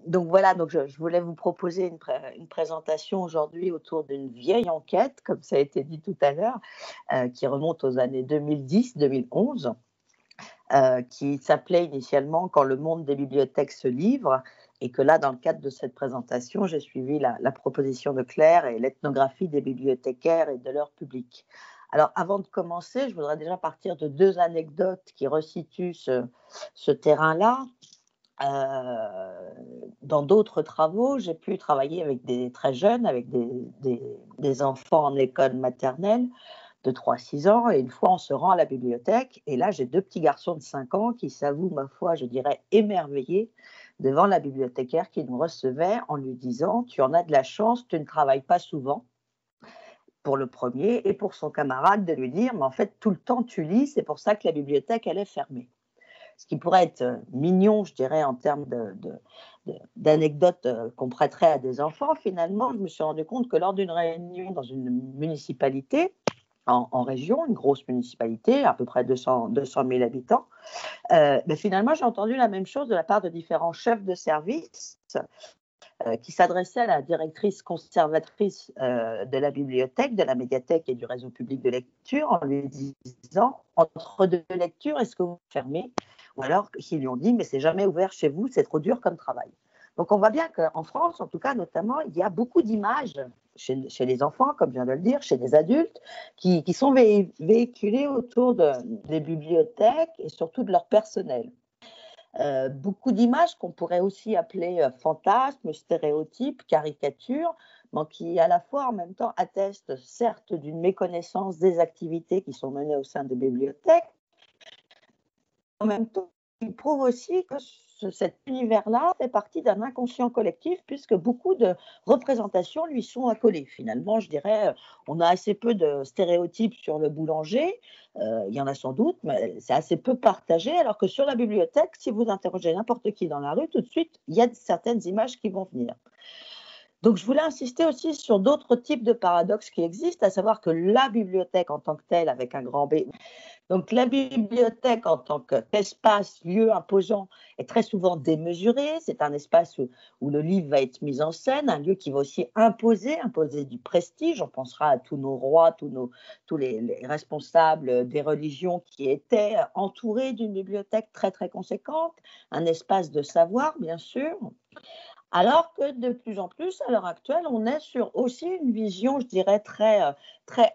Donc voilà, donc je voulais vous proposer une présentation aujourd'hui autour d'une vieille enquête, comme ça a été dit tout à l'heure, qui remonte aux années 2010-2011, qui s'appelait initialement Quand le monde des bibliothèques se livre, et que là, dans le cadre de cette présentation, j'ai suivi la proposition de Claire et l'ethnographie des bibliothécaires et de leur public. Alors, avant de commencer, je voudrais déjà partir de deux anecdotes qui resituent ce terrain-là. Dans d'autres travaux, j'ai pu travailler avec des très jeunes, avec des enfants en école maternelle de 3-6 ans, et une fois on se rend à la bibliothèque, et là j'ai deux petits garçons de 5 ans qui s'avouent, ma foi, je dirais émerveillés devant la bibliothécaire qui nous recevait en lui disant « Tu en as de la chance, tu ne travailles pas souvent », pour le premier, et pour son camarade de lui dire « Mais en fait, tout le temps tu lis, c'est pour ça que la bibliothèque elle est fermée ». Ce qui pourrait être mignon, je dirais, en termes d'anecdotes qu'on prêterait à des enfants, finalement, je me suis rendu compte que lors d'une réunion dans une municipalité, en région, une grosse municipalité, à peu près 200 000 habitants, finalement, j'ai entendu la même chose de la part de différents chefs de service qui s'adressaient à la directrice conservatrice de la bibliothèque, de la médiathèque et du réseau public de lecture en lui disant « Entre deux lectures, est-ce que vous fermez ?» Ou alors qu'ils lui ont dit « Mais c'est jamais ouvert chez vous, c'est trop dur comme travail ». Donc on voit bien qu'en France, en tout cas notamment, il y a beaucoup d'images chez les enfants, comme je viens de le dire, chez les adultes, qui sont véhiculées autour des bibliothèques et surtout de leur personnel. Beaucoup d'images qu'on pourrait aussi appeler fantasmes, stéréotypes, caricatures, mais qui à la fois en même temps attestent certes d'une méconnaissance des activités qui sont menées au sein des bibliothèques, en même temps ils prouvent aussi que cet univers-là fait partie d'un inconscient collectif puisque beaucoup de représentations lui sont accolées. Finalement, je dirais, on a assez peu de stéréotypes sur le boulanger, il y en a sans doute, mais c'est assez peu partagé, alors que sur la bibliothèque, si vous interrogez n'importe qui dans la rue, tout de suite, il y a certaines images qui vont venir. Donc, je voulais insister aussi sur d'autres types de paradoxes qui existent, à savoir que la bibliothèque en tant que telle, avec un grand B, donc la bibliothèque en tant qu'espace, lieu imposant, est très souvent démesurée. C'est un espace où le livre va être mis en scène, un lieu qui va aussi imposer du prestige. On pensera à tous nos rois, tous les responsables des religions qui étaient entourés d'une bibliothèque très très conséquente, un espace de savoir bien sûr. Alors que de plus en plus, à l'heure actuelle, on est sur aussi une vision, je dirais, très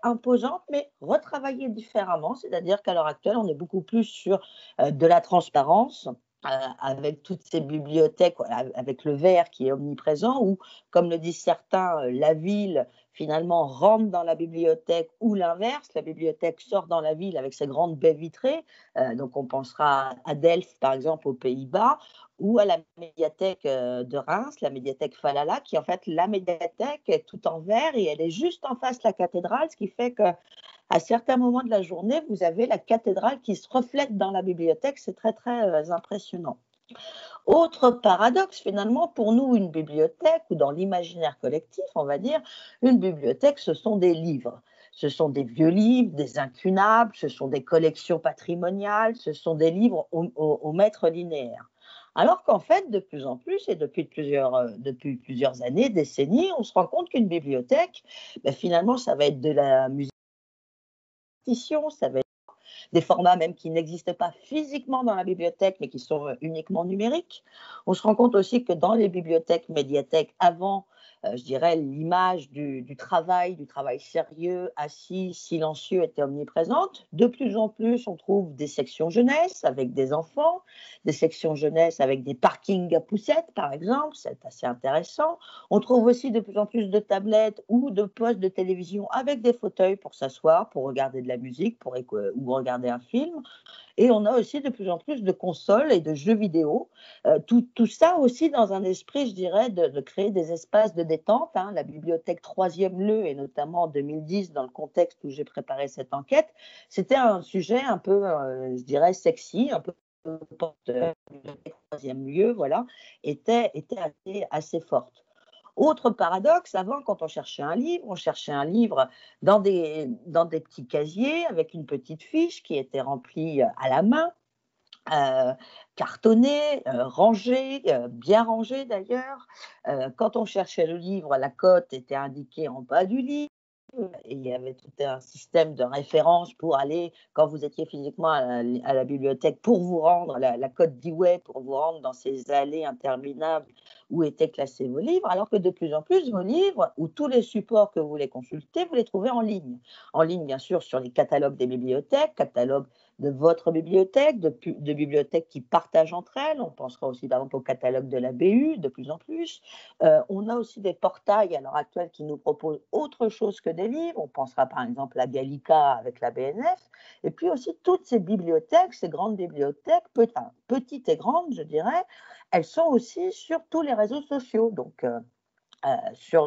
imposante, mais retravaillée différemment. C'est-à-dire qu'à l'heure actuelle, on est beaucoup plus sur de la transparence, avec toutes ces bibliothèques, avec le verre qui est omniprésent, ou, comme le disent certains, la ville finalement rentre dans la bibliothèque, ou l'inverse, la bibliothèque sort dans la ville avec ses grandes baies vitrées. Donc on pensera à Delft, par exemple, aux Pays-Bas, ou à la médiathèque de Reims, la médiathèque Falala, qui en fait, la médiathèque est tout en verre et elle est juste en face de la cathédrale, ce qui fait qu'à certains moments de la journée, vous avez la cathédrale qui se reflète dans la bibliothèque. C'est très, très impressionnant. Autre paradoxe, finalement, pour nous, une bibliothèque, ou dans l'imaginaire collectif, on va dire, une bibliothèque, ce sont des livres. Ce sont des vieux livres, des incunables, ce sont des collections patrimoniales, ce sont des livres au maître linéaire. Alors qu'en fait, de plus en plus, et depuis plusieurs années, décennies, on se rend compte qu'une bibliothèque, finalement, ça va être de la musique, ça va être des formats même qui n'existent pas physiquement dans la bibliothèque, mais qui sont uniquement numériques. On se rend compte aussi que dans les bibliothèques, médiathèques, avant, je dirais, l'image du travail sérieux, assis, silencieux était omniprésente. De plus en plus, on trouve des sections jeunesse avec des enfants, des sections jeunesse avec des parkings à poussettes, par exemple, c'est assez intéressant. On trouve aussi de plus en plus de tablettes ou de postes de télévision avec des fauteuils pour s'asseoir, pour regarder de la musique, ou regarder un film. Et on a aussi de plus en plus de consoles et de jeux vidéo. Tout ça aussi dans un esprit, je dirais, de créer des espaces de détente. La bibliothèque Troisième Lieu, et notamment en 2010, dans le contexte où j'ai préparé cette enquête, c'était un sujet un peu, je dirais, sexy, un peu porteur. La bibliothèque Troisième Lieu, voilà, était assez forte. Autre paradoxe, avant, quand on cherchait un livre dans des petits casiers avec une petite fiche qui était remplie à la main. euh, cartonné, rangé, bien rangé d'ailleurs. Quand on cherchait le livre, la cote était indiquée en bas du livre. Et il y avait tout un système de référence pour aller, quand vous étiez physiquement à la bibliothèque, pour vous rendre, la cote d'Eway, pour vous rendre dans ces allées interminables où étaient classés vos livres, alors que de plus en plus, vos livres, ou tous les supports que vous voulez consulter, vous les trouvez en ligne. En ligne, bien sûr, sur les catalogues des bibliothèques, catalogues de votre bibliothèque, de bibliothèques qui partagent entre elles. On pensera aussi, par exemple, au catalogue de la BU, de plus en plus. On a aussi des portails à l'heure actuelle qui nous proposent autre chose que des livres. On pensera par exemple à Gallica avec la BNF. Et puis aussi toutes ces bibliothèques, ces grandes bibliothèques, petites et grandes, je dirais, elles sont aussi sur tous les réseaux sociaux. Donc,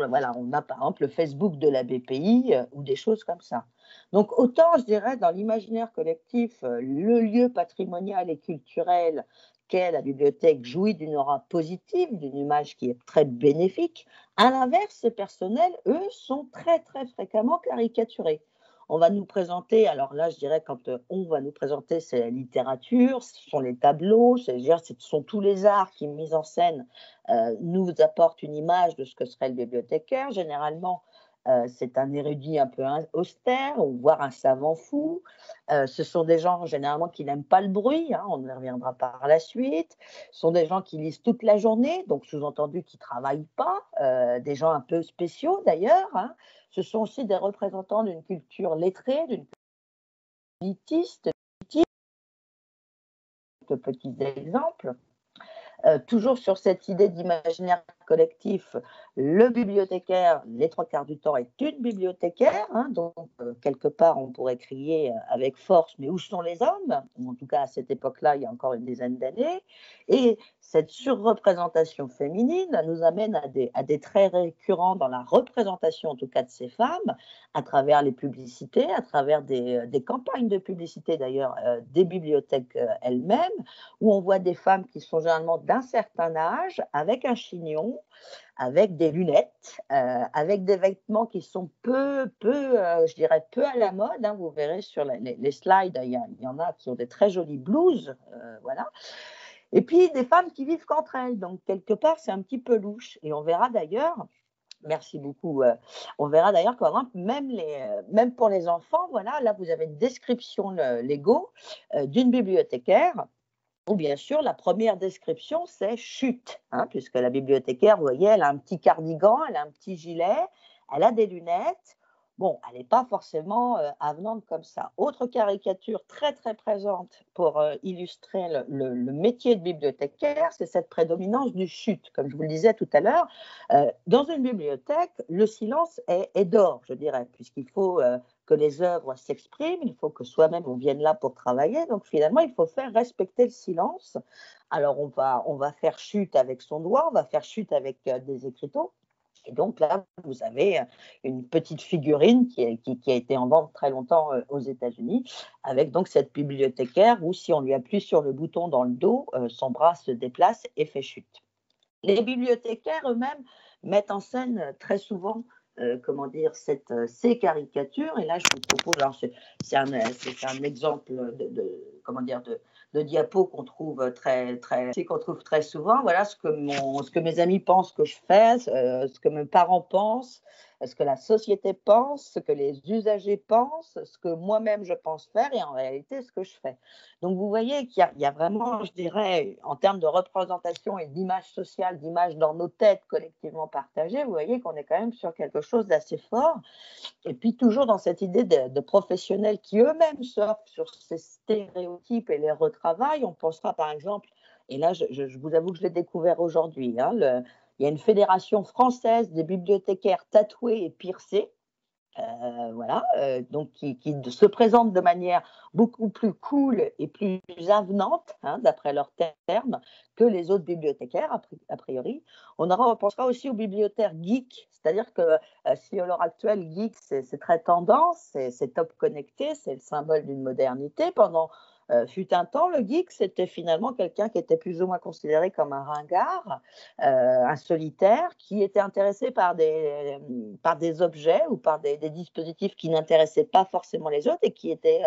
voilà, on a par exemple le Facebook de la BPI ou des choses comme ça. Donc autant, je dirais, dans l'imaginaire collectif, le lieu patrimonial et culturel qu'est la bibliothèque jouit d'une aura positive, d'une image qui est très bénéfique. À l'inverse, ces personnels, eux, sont très, très fréquemment caricaturés. On va nous présenter, alors là, je dirais, quand on va nous présenter, c'est la littérature, ce sont les tableaux, ce sont tous les arts qui, mis en scène, nous apportent une image de ce que serait le bibliothécaire. Généralement, c'est un érudit un peu austère, ou voire un savant fou. Ce sont des gens généralement qui n'aiment pas le bruit, hein, on y reviendra par la suite. Ce sont des gens qui lisent toute la journée, donc sous-entendu qui ne travaillent pas, des gens un peu spéciaux d'ailleurs. Hein. Ce sont aussi des représentants d'une culture lettrée, d'une culture élitiste, de petits exemples. Toujours sur cette idée d'imaginaire collectif, le bibliothécaire, les trois quarts du temps, est une bibliothécaire. Hein, donc, quelque part, on pourrait crier avec force, mais où sont les hommes? En tout cas, à cette époque-là, il y a encore une dizaine d'années. Et cette surreprésentation féminine nous amène à des traits récurrents dans la représentation, en tout cas, de ces femmes, à travers les publicités, à travers des campagnes de publicité, d'ailleurs, des bibliothèques elles-mêmes, où on voit des femmes qui sont généralement d'un certain âge, avec un chignon, avec des lunettes, avec des vêtements qui sont je dirais, peu à la mode. Hein. Vous verrez sur les slides, il y en a qui ont des très jolies blouses, voilà. Et puis des femmes qui vivent qu'entre elles. Donc quelque part, c'est un petit peu louche. Et on verra d'ailleurs. Merci beaucoup. On verra d'ailleurs que même pour les enfants, voilà, là vous avez une description Lego d'une bibliothécaire. Ou bien sûr, la première description, c'est chute, hein, puisque la bibliothécaire, vous voyez, elle a un petit cardigan, elle a un petit gilet, elle a des lunettes. Bon, elle n'est pas forcément avenante comme ça. Autre caricature très, très présente pour illustrer le métier de bibliothécaire, c'est cette prédominance du chute. Comme je vous le disais tout à l'heure, dans une bibliothèque, le silence est d'or, je dirais, puisqu'il faut que les œuvres s'expriment, il faut que soi-même on vienne là pour travailler. Donc finalement, il faut faire respecter le silence. Alors on va faire chute avec son doigt, on va faire chute avec des écriteaux. Et donc là, vous avez une petite figurine qui a été en vente très longtemps aux États-Unis, avec donc cette bibliothécaire où si on lui appuie sur le bouton dans le dos, son bras se déplace et fait chute. Les bibliothécaires eux-mêmes mettent en scène très souvent comment dire, ces caricatures. Et là, je vous propose, c'est un exemple comment dire, de diapo qu'on trouve très souvent. Voilà ce que mes amis pensent que je fais, ce que mes parents pensent, ce que la société pense, ce que les usagers pensent, ce que moi-même je pense faire et en réalité ce que je fais. Donc vous voyez qu'il y a vraiment, je dirais, en termes de représentation et d'image sociale, d'image dans nos têtes collectivement partagées, vous voyez qu'on est quand même sur quelque chose d'assez fort. Et puis toujours dans cette idée de professionnels qui eux-mêmes surfent sur ces stéréotypes et les retravaillent. On pensera par exemple, et là je vous avoue que je l'ai découvert aujourd'hui, hein, il y a une fédération française des bibliothécaires tatoués et piercés. Voilà, donc qui se présente de manière beaucoup plus cool et plus avenante, hein, d'après leurs termes, que les autres bibliothécaires, a priori. On pensera aussi aux bibliothécaires geeks, c'est-à-dire que si à l'heure actuelle, geek, c'est très tendance, c'est top connecté, c'est le symbole d'une modernité. Pendant fut un temps, le geek, c'était finalement quelqu'un qui était plus ou moins considéré comme un ringard, un solitaire, qui était intéressé par des objets ou par des dispositifs qui n'intéressaient pas forcément les autres et qui était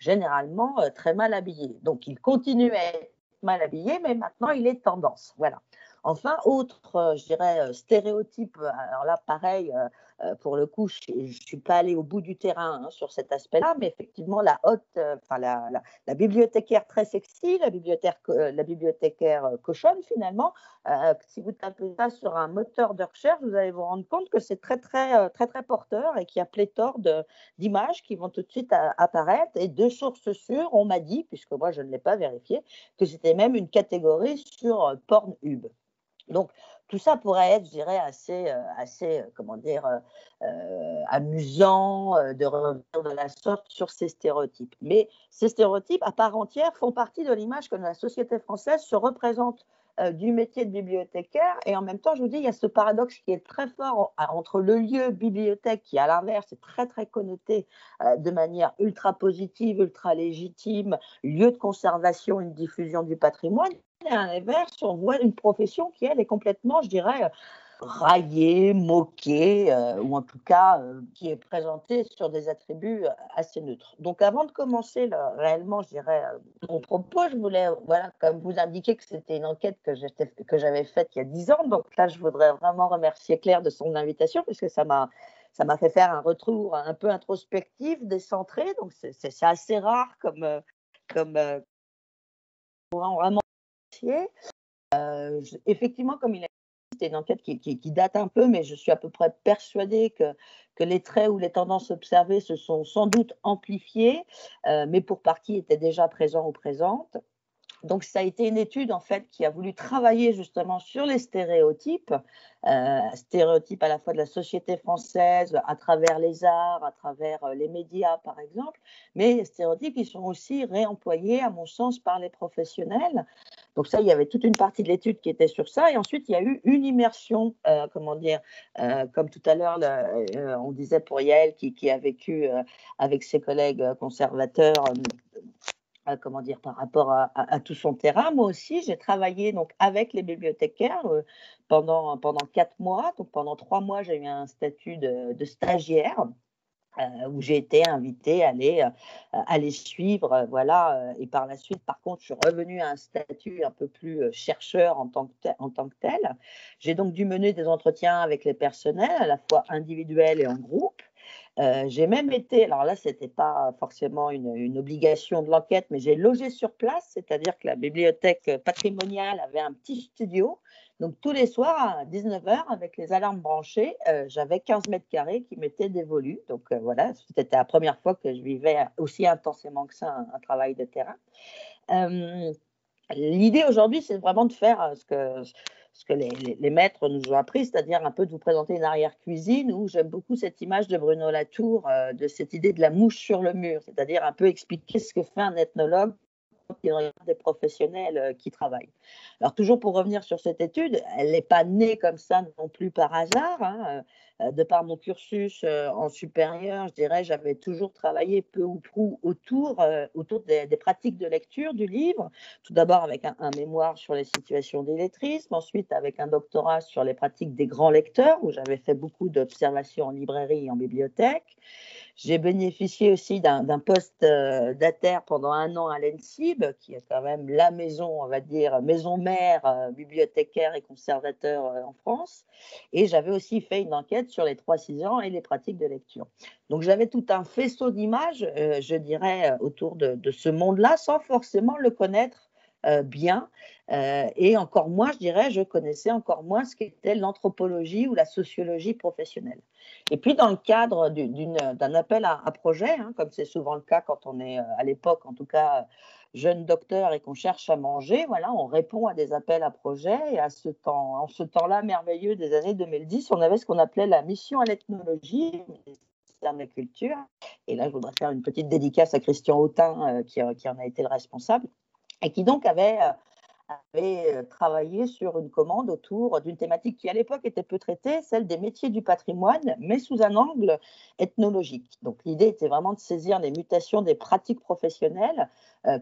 généralement très mal habillé. Donc, il continue à être mal habillé, mais maintenant, il est tendance. Voilà. Enfin, autre, je dirais, stéréotype, alors là, pareil, pour le coup, je ne suis pas allée au bout du terrain sur cet aspect-là, mais effectivement, la bibliothécaire très sexy, la bibliothécaire cochonne, finalement, si vous tapez ça sur un moteur de recherche, vous allez vous rendre compte que c'est très porteur et qu'il y a pléthore d'images qui vont tout de suite apparaître. Et de sources sûres, on m'a dit, puisque moi je ne l'ai pas vérifié, que c'était même une catégorie sur Pornhub. Donc, tout ça pourrait être, je dirais, assez comment dire, amusant de revenir de la sorte sur ces stéréotypes. Mais ces stéréotypes, à part entière, font partie de l'image que la société française se représente du métier de bibliothécaire. Et en même temps, je vous dis, il y a ce paradoxe qui est très fort entre le lieu bibliothèque, qui à l'inverse est très connoté de manière ultra positive, ultra légitime, lieu de conservation, une diffusion du patrimoine. Et à l'inverse, on voit une profession qui, elle, est complètement, je dirais, raillée, moquée, ou en tout cas qui est présentée sur des attributs assez neutres. Donc avant de commencer réellement, je dirais, mon propos, je voulais, voilà, comme vous indiquer que c'était une enquête que j'avais faite il y a 10 ans. Donc là, je voudrais vraiment remercier Claire de son invitation, puisque ça m'a fait faire un retour un peu introspectif, décentré. Donc c'est assez rare comme vraiment. Effectivement, comme il a dit, c'est une enquête qui date un peu, mais je suis à peu près persuadée que les traits ou les tendances observées se sont sans doute amplifiés, mais pour partie étaient déjà présents ou présentes. Donc, ça a été une étude, en fait, qui a voulu travailler justement sur les stéréotypes, stéréotypes à la fois de la société française, à travers les arts, à travers les médias, par exemple, mais les stéréotypes qui sont aussi réemployés, à mon sens, par les professionnels. Donc ça, il y avait toute une partie de l'étude qui était sur ça. Et ensuite, il y a eu une immersion, comme tout à l'heure, on disait pour Yael, qui a vécu avec ses collègues conservateurs, par rapport à tout son terrain. Moi aussi, j'ai travaillé donc avec les bibliothécaires pendant 4 mois. Donc pendant 3 mois, j'ai eu un statut de stagiaire. Où j'ai été invitée à aller suivre, voilà. Et par la suite, par contre, je suis revenue à un statut un peu plus chercheur en tant que tel. J'ai donc dû mener des entretiens avec les personnels, à la fois individuels et en groupe. J'ai même été, alors là, ce n'était pas forcément une obligation de l'enquête, mais j'ai logé sur place, c'est-à-dire que la bibliothèque patrimoniale avait un petit studio. Donc, tous les soirs à 19h, avec les alarmes branchées, j'avais 15 mètres carrés qui m'étaient dévolus. Donc, voilà, c'était la première fois que je vivais aussi intensément que ça un travail de terrain. L'idée aujourd'hui, c'est vraiment de faire ce que les maîtres nous ont appris, c'est-à-dire un peu de vous présenter une arrière-cuisine où j'aime beaucoup cette image de Bruno Latour, de cette idée de la mouche sur le mur, c'est-à-dire un peu expliquer ce que fait un ethnologue qui regarde des professionnels qui travaillent. Alors toujours pour revenir sur cette étude, elle n'est pas née comme ça non plus par hasard. De par mon cursus en supérieur, je dirais, j'avais toujours travaillé peu ou prou autour des pratiques de lecture du livre. Tout d'abord avec un mémoire sur les situations d'illettrisme, ensuite avec un doctorat sur les pratiques des grands lecteurs, où j'avais fait beaucoup d'observations en librairie et en bibliothèque. J'ai bénéficié aussi d'un poste d'ATER pendant 1 an à l'ENSIB, qui est quand même la maison, on va dire, maison mère, bibliothécaire et conservateur en France. Et j'avais aussi fait une enquête sur les 3-6 ans et les pratiques de lecture. Donc j'avais tout un faisceau d'images, je dirais, autour de ce monde-là, sans forcément le connaître bien. Et encore moins, je dirais, je connaissais encore moins ce qu'était l'anthropologie ou la sociologie professionnelle. Et puis, dans le cadre d'un appel à projet, comme c'est souvent le cas quand on est, à l'époque, en tout cas, jeune docteur et qu'on cherche à manger, voilà, on répond à des appels à projet. Et en ce temps-là merveilleux des années 2010, on avait ce qu'on appelait la mission à l'ethnologie, ministère de la Culture. Et là, je voudrais faire une petite dédicace à Christian Autain, qui en a été le responsable, et qui donc avait avait travaillé sur une commande autour d'une thématique qui, à l'époque, était peu traitée, celle des métiers du patrimoine, mais sous un angle ethnologique. Donc, l'idée était vraiment de saisir les mutations des pratiques professionnelles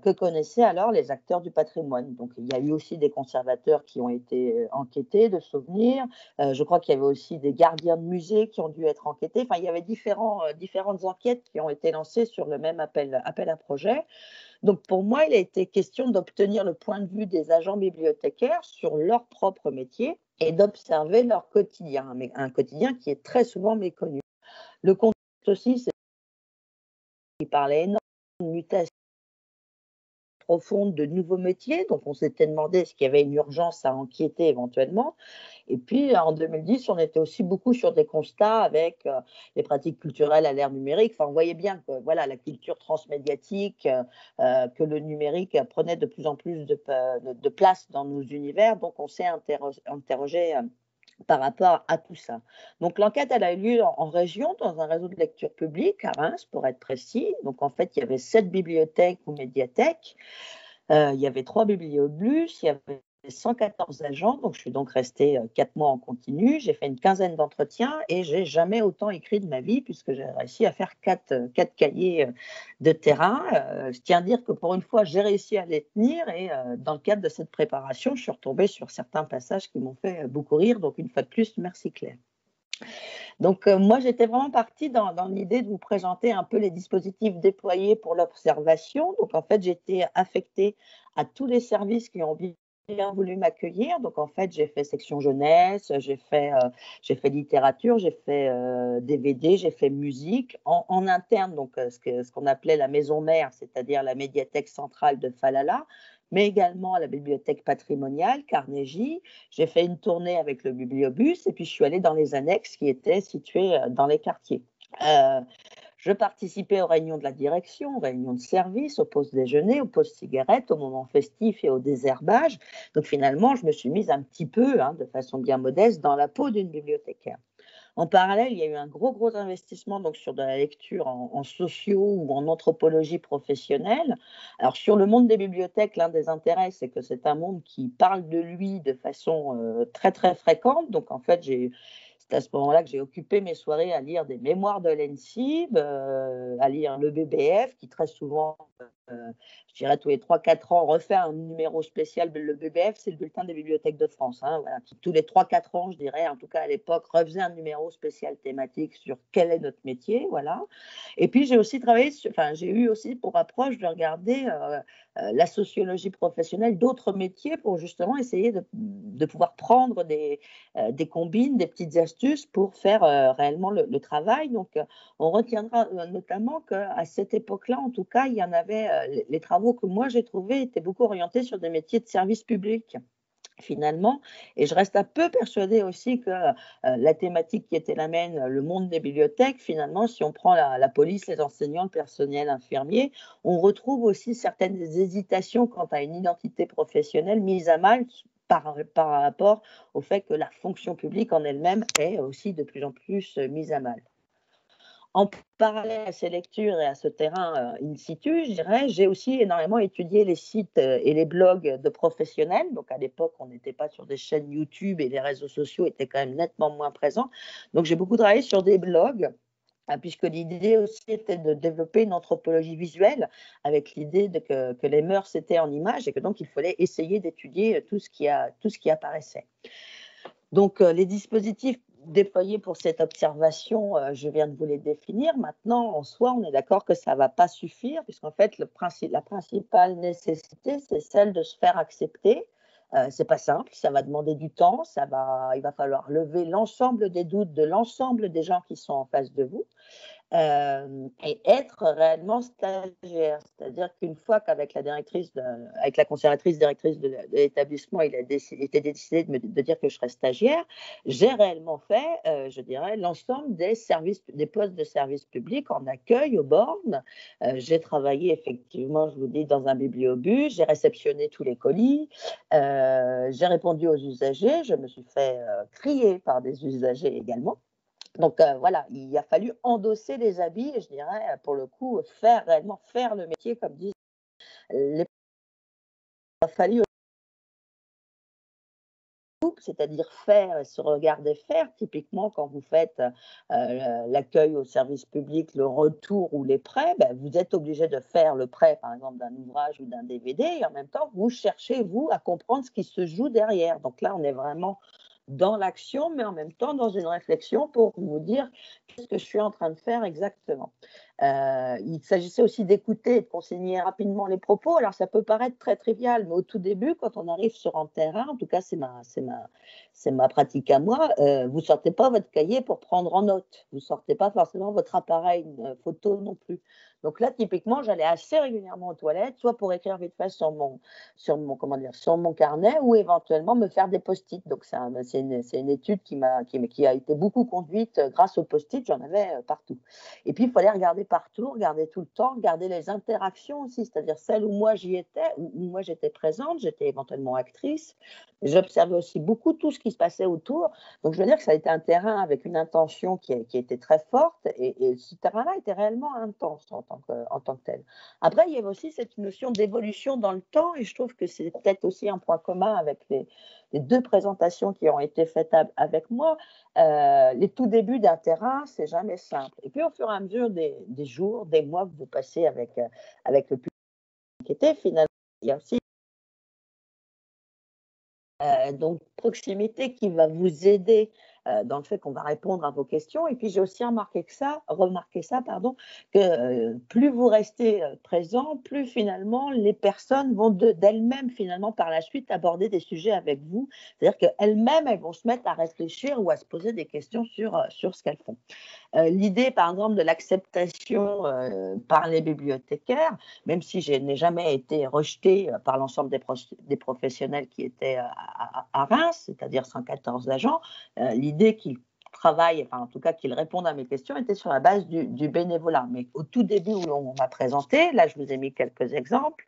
que connaissaient alors les acteurs du patrimoine. Donc, il y a eu aussi des conservateurs qui ont été enquêtés de souvenirs. Je crois qu'il y avait aussi des gardiens de musées qui ont dû être enquêtés. Enfin, il y avait différentes enquêtes qui ont été lancées sur le même appel à projet. Donc, pour moi, il a été question d'obtenir le point de vue des agents bibliothécaires sur leur propre métier et d'observer leur quotidien, mais un quotidien qui est très souvent méconnu. Le contexte aussi, c'est qu'il parlait énormément de mutations profonde de nouveaux métiers. Donc, on s'était demandé est-ce qu'il y avait une urgence à enquêter éventuellement. Et puis, en 2010, on était aussi beaucoup sur des constats avec les pratiques culturelles à l'ère numérique. Enfin, on voyait bien que voilà, la culture transmédiatique, que le numérique prenait de plus en plus de place dans nos univers. Donc, on s'est interrogé par rapport à tout ça. Donc l'enquête, elle a eu lieu en région, dans un réseau de lecture publique, à Reims, pour être précis. Donc en fait, il y avait 7 bibliothèques ou médiathèques, il y avait 3 bibliobus, il y avait 114 agents, donc je suis donc restée 4 mois en continu, j'ai fait une quinzaine d'entretiens et j'ai jamais autant écrit de ma vie puisque j'ai réussi à faire 4 cahiers de terrain. Je tiens à dire que pour une fois, j'ai réussi à les tenir et dans le cadre de cette préparation, je suis retombée sur certains passages qui m'ont fait beaucoup rire, donc une fois de plus, merci Claire. Donc, moi, j'étais vraiment partie dans l'idée de vous présenter un peu les dispositifs déployés pour l'observation. Donc, en fait, j'étais affectée à tous les services qui ont bien voulu m'accueillir. Donc, en fait, j'ai fait section jeunesse, j'ai fait littérature, j'ai fait DVD, j'ai fait musique en interne, donc ce qu'on appelait la maison mère, c'est-à-dire la médiathèque centrale de Falala, mais également à la bibliothèque patrimoniale, Carnegie. J'ai fait une tournée avec le bibliobus et puis je suis allée dans les annexes qui étaient situées dans les quartiers. Je participais aux réunions de la direction, aux réunions de service, aux pauses déjeuner, aux pauses cigarettes, aux moments festifs et au désherbage. Donc finalement, je me suis mise un petit peu, de façon bien modeste, dans la peau d'une bibliothécaire. En parallèle, il y a eu un gros investissement donc, sur de la lecture en sociaux ou en anthropologie professionnelle. Alors, sur le monde des bibliothèques, l'un des intérêts, c'est que c'est un monde qui parle de lui de façon très fréquente. Donc, en fait, c'est à ce moment-là que j'ai occupé mes soirées à lire des mémoires de l'ENSIB, à lire le BBF, qui très souvent, je dirais tous les 3-4 ans, refait un numéro spécial. Le BBF, c'est le bulletin des bibliothèques de France. Voilà, qui, tous les 3-4 ans, je dirais, en tout cas à l'époque, refaisait un numéro spécial thématique sur quel est notre métier. Voilà. Et puis, j'ai aussi travaillé, j'ai eu aussi pour approche de regarder la sociologie professionnelle d'autres métiers pour justement essayer de pouvoir prendre des combines, des petites astuces pour faire réellement le travail. Donc, on retiendra notamment qu'à cette époque-là, en tout cas, il y en avait, les travaux que moi j'ai trouvés étaient beaucoup orientés sur des métiers de service public finalement. Et je reste un peu persuadée aussi que la thématique qui était la mienne, le monde des bibliothèques, finalement, si on prend la police, les enseignants, le personnel infirmier, on retrouve aussi certaines hésitations quant à une identité professionnelle mise à mal par rapport au fait que la fonction publique en elle-même est aussi de plus en plus mise à mal. En parallèle à ces lectures et à ce terrain in situ, je dirais, j'ai aussi énormément étudié les sites et les blogs de professionnels. Donc, à l'époque, on n'était pas sur des chaînes YouTube et les réseaux sociaux étaient quand même nettement moins présents. Donc, j'ai beaucoup travaillé sur des blogs, puisque l'idée aussi était de développer une anthropologie visuelle avec l'idée que les mœurs étaient en images et que donc il fallait essayer d'étudier tout ce qui apparaissait. Donc, les dispositifs déployés pour cette observation, je viens de vous les définir. Maintenant, en soi, on est d'accord que ça ne va pas suffire, puisqu'en fait, la principale nécessité, c'est celle de se faire accepter. Ce n'est pas simple, ça va demander du temps, il va falloir lever l'ensemble des doutes de l'ensemble des gens qui sont en face de vous. Et être réellement stagiaire. C'est-à-dire qu'une fois qu'avec avec la conservatrice directrice de l'établissement, il a été décidé de dire que je serais stagiaire, j'ai réellement fait, je dirais, l'ensemble des postes de service public en accueil aux bornes. J'ai travaillé effectivement, je vous dis, dans un bibliobus, j'ai réceptionné tous les colis, j'ai répondu aux usagers, je me suis fait crier par des usagers également. Donc voilà, il a fallu endosser les habits et je dirais, pour le coup, réellement faire le métier, comme disent les. Il a fallu c'est-à-dire faire et se regarder faire. Typiquement, quand vous faites l'accueil au service public, le retour ou les prêts, ben, vous êtes obligé de faire le prêt, par exemple, d'un ouvrage ou d'un DVD, et en même temps, vous cherchez, vous, à comprendre ce qui se joue derrière. Donc là, on est vraiment dans l'action, mais en même temps dans une réflexion pour vous dire qu'est-ce que je suis en train de faire exactement. Il s'agissait aussi d'écouter et de consigner rapidement les propos. Alors ça peut paraître très trivial, mais au tout début, quand on arrive sur un terrain, en tout cas c'est ma pratique à moi, vous ne sortez pas votre cahier pour prendre en note. Vous ne sortez pas forcément votre appareil photo non plus. Donc là, typiquement, j'allais assez régulièrement aux toilettes, soit pour écrire vite fait sur mon carnet, ou éventuellement me faire des post-it. Donc c'est une étude qui a été beaucoup conduite grâce aux post-it, j'en avais partout. Et puis, il fallait regarder partout, regarder tout le temps, regarder les interactions aussi, c'est-à-dire celles où moi j'y étais, où moi j'étais présente, j'étais éventuellement actrice. J'observais aussi beaucoup tout ce qui se passait autour. Donc, je veux dire que ça a été un terrain avec une intention qui était très forte, et ce terrain-là était réellement intense en tant que tel. Après, il y avait aussi cette notion d'évolution dans le temps, et je trouve que c'est peut-être aussi un point commun avec les deux présentations qui ont été faites avec moi. Les tout débuts d'un terrain, c'est jamais simple. Et puis, au fur et à mesure des jours, des mois que vous passez avec le public qui était, finalement, il y a aussi donc proximité qui va vous aider dans le fait qu'on va répondre à vos questions. Et puis j'ai aussi remarqué ça, pardon, que plus vous restez présent, plus finalement les personnes vont d'elles-mêmes finalement par la suite aborder des sujets avec vous. C'est-à-dire qu'elles-mêmes, elles vont se mettre à réfléchir ou à se poser des questions sur ce qu'elles font. L'idée, par exemple, de l'acceptation par les bibliothécaires, même si je n'ai jamais été rejetée par l'ensemble des professionnels qui étaient à Reims, c'est-à-dire 114 agents, l'idée qu'ils travaillent, enfin en tout cas qu'ils répondent à mes questions, était sur la base du bénévolat. Mais au tout début où on m'a présenté, là je vous ai mis quelques exemples,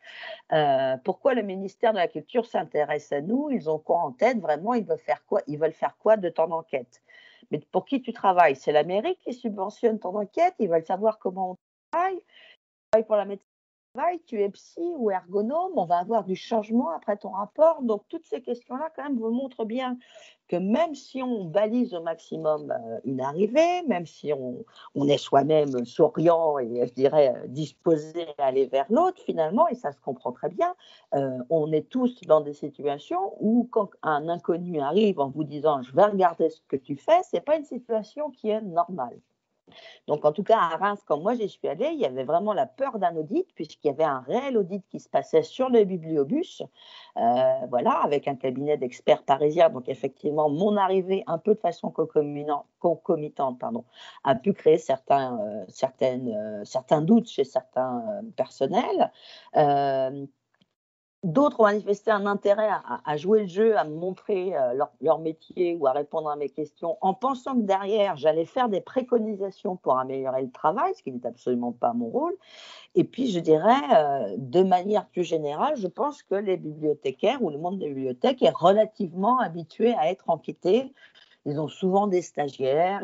pourquoi le ministère de la Culture s'intéresse à nous? Ils ont quoi en tête? Vraiment, ils veulent faire quoi? Ils veulent faire quoi de ton enquête? Mais pour qui tu travailles? C'est la mairie qui subventionne ton enquête? Ils veulent savoir comment on travaille? Tu travailles pour la médecine du travail? Tu es psy ou ergonome? On va avoir du changement après ton rapport. Donc, toutes ces questions-là, quand même, vous montrent bien que même si on balise au maximum une arrivée, même si on est soi-même souriant et, je dirais, disposé à aller vers l'autre, finalement, et ça se comprend très bien, on est tous dans des situations où quand un inconnu arrive en vous disant « je vais regarder ce que tu fais », ce n'est pas une situation qui est normale. Donc, en tout cas, à Reims, quand moi j'y suis allée, il y avait vraiment la peur d'un audit, puisqu'il y avait un réel audit qui se passait sur le bibliobus, voilà, avec un cabinet d'experts parisiens. Donc, effectivement, mon arrivée, un peu de façon concomitante, a pu créer certains doutes chez certains personnels. D'autres ont manifesté un intérêt à jouer le jeu, à me montrer leur métier ou à répondre à mes questions en pensant que derrière, j'allais faire des préconisations pour améliorer le travail, ce qui n'est absolument pas mon rôle. Et puis, je dirais, de manière plus générale, je pense que les bibliothécaires ou le monde des bibliothèques est relativement habitué à être enquêté. Ils ont souvent des stagiaires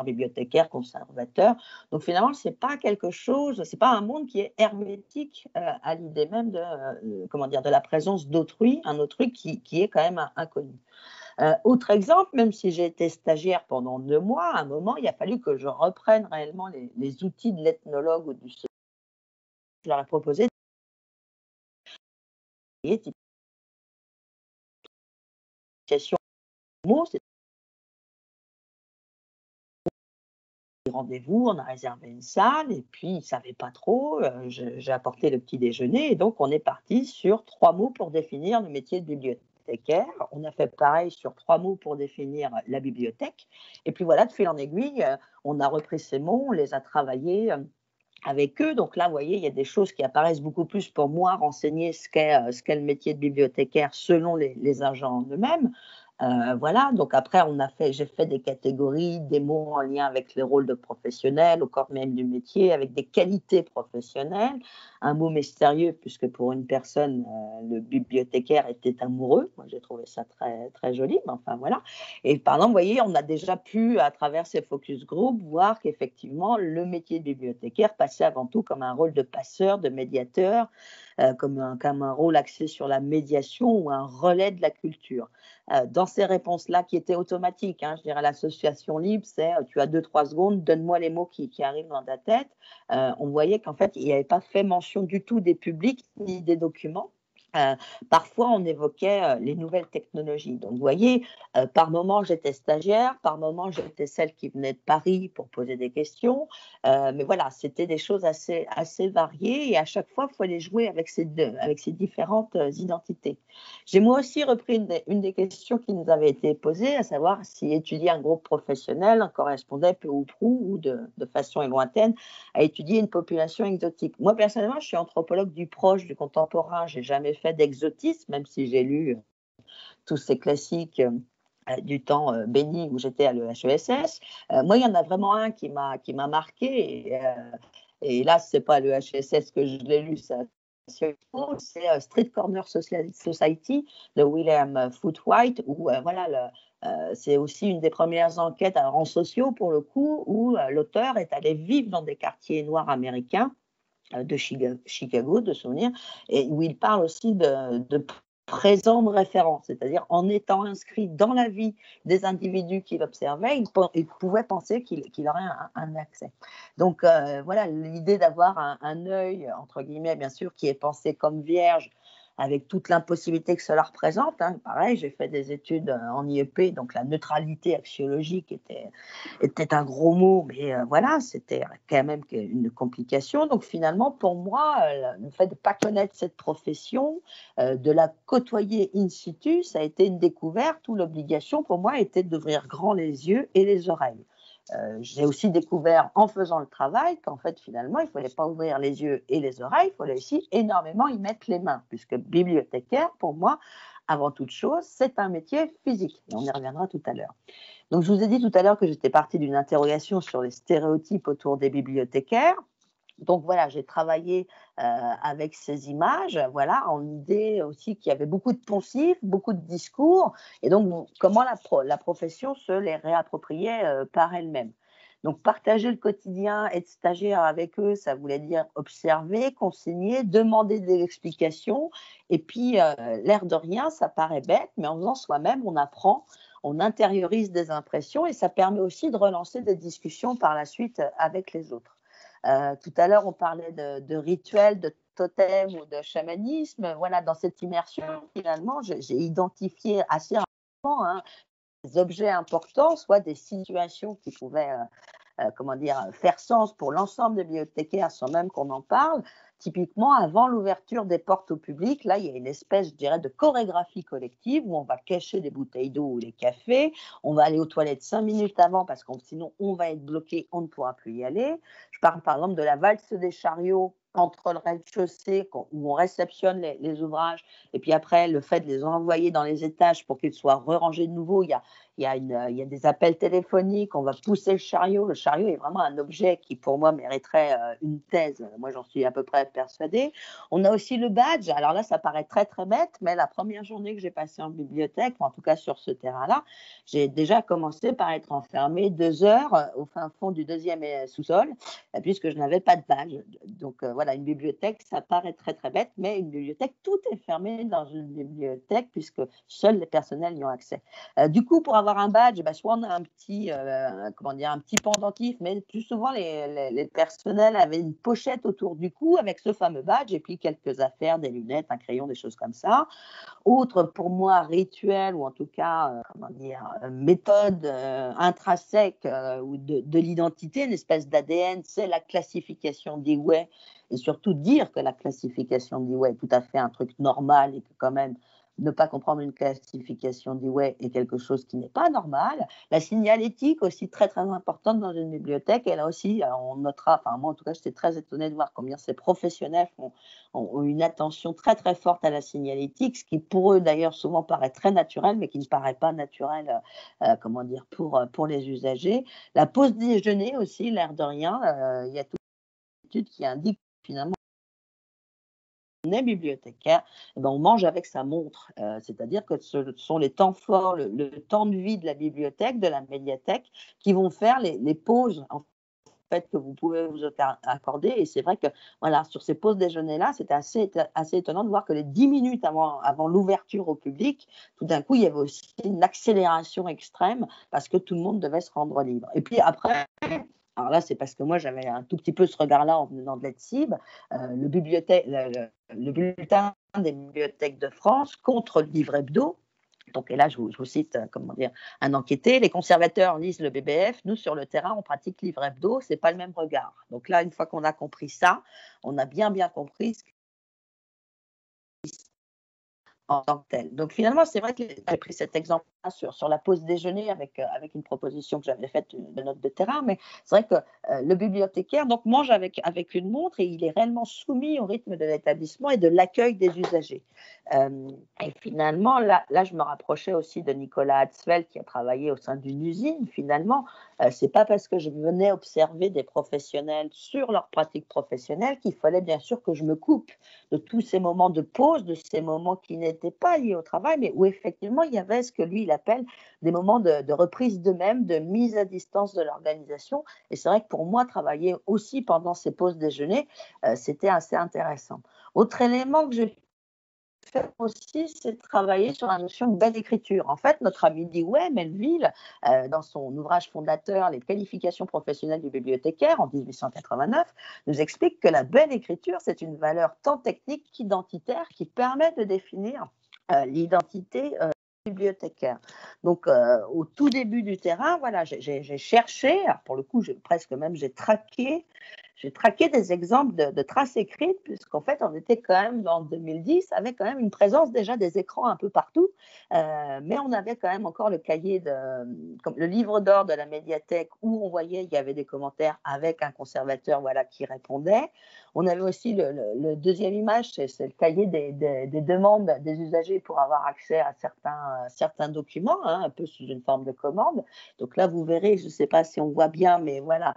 bibliothécaires, conservateurs. Donc finalement, c'est pas quelque chose, c'est pas un monde qui est hermétique à l'idée même de la présence d'autrui, un autrui qui est quand même inconnu. Autre exemple, même si j'ai été stagiaire pendant 2 mois, à un moment, il a fallu que je reprenne réellement les outils de l'ethnologue ou du sociologue. Je leur ai proposé des mots, rendez-vous, on a réservé une salle et puis ils ne savaient pas trop. J'ai apporté le petit déjeuner et donc on est parti sur 3 mots pour définir le métier de bibliothécaire. On a fait pareil sur 3 mots pour définir la bibliothèque. Et puis voilà, de fil en aiguille, on a repris ces mots, on les a travaillés avec eux. Donc là, vous voyez, il y a des choses qui apparaissent beaucoup plus pour moi, renseigner ce qu'est le métier de bibliothécaire selon les agents eux-mêmes. Voilà, donc après, j'ai fait des catégories, des mots en lien avec les rôles de professionnels, au corps même du métier, avec des qualités professionnelles. Un mot mystérieux, puisque pour une personne, le bibliothécaire était amoureux. Moi, j'ai trouvé ça très, très joli, mais enfin voilà. Et par exemple, vous voyez, on a déjà pu, à travers ces focus group, voir qu'effectivement, le métier de bibliothécaire passait avant tout comme un rôle de passeur, de médiateur, comme un rôle axé sur la médiation ou un relais de la culture. Dans ces réponses-là qui étaient automatiques, je dirais l'association libre, c'est tu as 2-3 secondes, donne-moi les mots qui arrivent dans ta tête. On voyait qu'en fait, il n'y avait pas fait mention du tout des publics ni des documents. Parfois, on évoquait les nouvelles technologies. Donc, vous voyez, par moment, j'étais stagiaire, par moment, j'étais celle qui venait de Paris pour poser des questions. Mais voilà, c'était des choses assez variées et à chaque fois, il fallait jouer avec ces différentes identités. J'ai moi aussi repris une des questions qui nous avait été posée, à savoir si étudier un groupe professionnel correspondait peu ou prou ou de façon lointaine à étudier une population exotique. Moi, personnellement, je suis anthropologue du proche, du contemporain. Je n'ai jamais fait d'exotisme, même si j'ai lu tous ces classiques du temps béni où j'étais à l'EHESS. Moi, il y en a vraiment un qui m'a marqué. Et là, ce n'est pas l'EHESS que je l'ai lu, c'est Street Corner Society de William Footwhite, où c'est aussi une des premières enquêtes en sociaux, pour le coup, où l'auteur est allé vivre dans des quartiers noirs américains de Chicago, de souvenir, et où il parle aussi de présent de référence, c'est-à-dire en étant inscrit dans la vie des individus qu'il observait, il pouvait penser qu'il aurait un accès. Donc voilà, l'idée d'avoir un œil, entre guillemets, bien sûr, qui est pensé comme vierge, avec toute l'impossibilité que cela représente. Pareil, j'ai fait des études en IEP, donc la neutralité axiologique était un gros mot, mais voilà, c'était quand même une complication. Donc finalement, pour moi, le fait de ne pas connaître cette profession, de la côtoyer in situ, ça a été une découverte où l'obligation pour moi était d'ouvrir grand les yeux et les oreilles. J'ai aussi découvert en faisant le travail qu'en fait finalement il ne fallait pas ouvrir les yeux et les oreilles, il fallait aussi énormément y mettre les mains, puisque bibliothécaire pour moi, avant toute chose, c'est un métier physique, et on y reviendra tout à l'heure. Donc je vous ai dit tout à l'heure que j'étais partie d'une interrogation sur les stéréotypes autour des bibliothécaires. Donc voilà, j'ai travaillé avec ces images, voilà, en idée aussi qu'il y avait beaucoup de poncifs, beaucoup de discours, et donc comment la profession se les réappropriait par elle-même. Donc partager le quotidien, être stagiaire avec eux, ça voulait dire observer, consigner, demander des explications, et puis l'air de rien, ça paraît bête, mais en faisant soi-même, on apprend, on intériorise des impressions, et ça permet aussi de relancer des discussions par la suite avec les autres. Tout à l'heure, on parlait de rituels, de totems ou de chamanisme. Voilà, dans cette immersion, finalement, j'ai identifié assez rapidement des objets importants, soit des situations qui pouvaient faire sens pour l'ensemble des bibliothécaires sans même qu'on en parle. Typiquement, avant l'ouverture des portes au public, là, il y a une espèce, je dirais, de chorégraphie collective où on va cacher les bouteilles d'eau ou les cafés, on va aller aux toilettes 5 minutes avant parce que sinon on va être bloqué, on ne pourra plus y aller. Je parle par exemple de la valse des chariots entre le rez-de-chaussée où on réceptionne les ouvrages et puis après le fait de les envoyer dans les étages pour qu'ils soient re-rangés de nouveau. Il y a des appels téléphoniques, on va pousser le chariot. Le chariot est vraiment un objet qui, pour moi, mériterait une thèse. Moi, j'en suis à peu près persuadée. On a aussi le badge. Alors là, ça paraît très, très bête, mais la première journée que j'ai passée en bibliothèque, en tout cas sur ce terrain-là, j'ai déjà commencé par être enfermée 2 heures au fin fond du 2e sous-sol, puisque je n'avais pas de badge. Donc voilà, une bibliothèque, ça paraît très, très bête, mais une bibliothèque, tout est fermé dans une bibliothèque, puisque seuls les personnels y ont accès. Du coup, pour avoir un badge, soit on a un petit pendentif, mais plus souvent les personnels avaient une pochette autour du cou avec ce fameux badge et puis quelques affaires, des lunettes, un crayon, des choses comme ça. Autre, pour moi, rituel ou en tout cas, méthode intrinsèque ou de l'identité, une espèce d'ADN, c'est la classification d'Ewey, et surtout dire que la classification d'Ewey est tout à fait un truc normal et que quand même ne pas comprendre une classification d'Ewey est quelque chose qui n'est pas normal. La signalétique aussi très très importante dans une bibliothèque, et là aussi on notera, enfin moi en tout cas j'étais très étonnée de voir combien ces professionnels ont une attention très très forte à la signalétique, ce qui pour eux d'ailleurs souvent paraît très naturel mais qui ne paraît pas naturel pour les usagers. La pause déjeuner aussi, l'air de rien, il y a toute une étude qui indique finalement on est bibliothécaire, on mange avec sa montre, c'est-à-dire que ce sont les temps forts, le temps de vie de la bibliothèque, de la médiathèque, qui vont faire les pauses en fait que vous pouvez vous accorder. Et c'est vrai que voilà, sur ces pauses déjeuner-là, c'était assez étonnant de voir que les 10 minutes avant l'ouverture au public, tout d'un coup, il y avait aussi une accélération extrême parce que tout le monde devait se rendre libre. Et puis après, alors là, c'est parce que moi, j'avais un tout petit peu ce regard-là en venant de l'ETSIB, le bulletin des bibliothèques de France contre le livre hebdo. Donc, et là, je vous cite, comment dire, un enquêté. Les conservateurs lisent le BBF. Nous, sur le terrain, on pratique livre hebdo. C'est pas le même regard. Donc là, une fois qu'on a compris ça, on a bien compris ce en tant que tel. Donc finalement, c'est vrai que j'ai pris cet exemple-là sur la pause déjeuner avec une proposition que j'avais faite de note de terrain, mais c'est vrai que le bibliothécaire donc, mange avec une montre et il est réellement soumis au rythme de l'établissement et de l'accueil des usagers. Et finalement, là, je me rapprochais aussi de Nicolas Hatzfeld qui a travaillé au sein d'une usine. Finalement, c'est pas parce que je venais observer des professionnels sur leur pratique professionnelle qu'il fallait bien sûr que je me coupe de tous ces moments de pause, de ces moments qui n'étaient pas liés au travail, mais où effectivement il y avait ce que lui il appelle des moments de reprise d'eux-mêmes, de mise à distance de l'organisation. Et c'est vrai que pour moi, travailler aussi pendant ces pauses déjeuner, c'était assez intéressant. Autre élément que j'ai fait aussi, c'est de travailler sur la notion de belle écriture. En fait, notre ami Dewey Melville, dans son ouvrage fondateur Les qualifications professionnelles du bibliothécaire en 1889, nous explique que la belle écriture, c'est une valeur tant technique qu'identitaire qui permet de définir l'identité bibliothécaire. Donc, au tout début du terrain, voilà, j'ai cherché, pour le coup, j'ai traqué des exemples de traces écrites, puisqu'en fait, on était quand même, en 2010, avec quand même une présence déjà des écrans un peu partout, mais on avait quand même encore le cahier, comme le livre d'or de la médiathèque, où on voyait il y avait des commentaires avec un conservateur voilà, qui répondait. On avait aussi le deuxième image, c'est le cahier des demandes des usagers pour avoir accès à certains documents, hein, un peu sous une forme de commande. Donc là, vous verrez, je ne sais pas si on voit bien, mais voilà,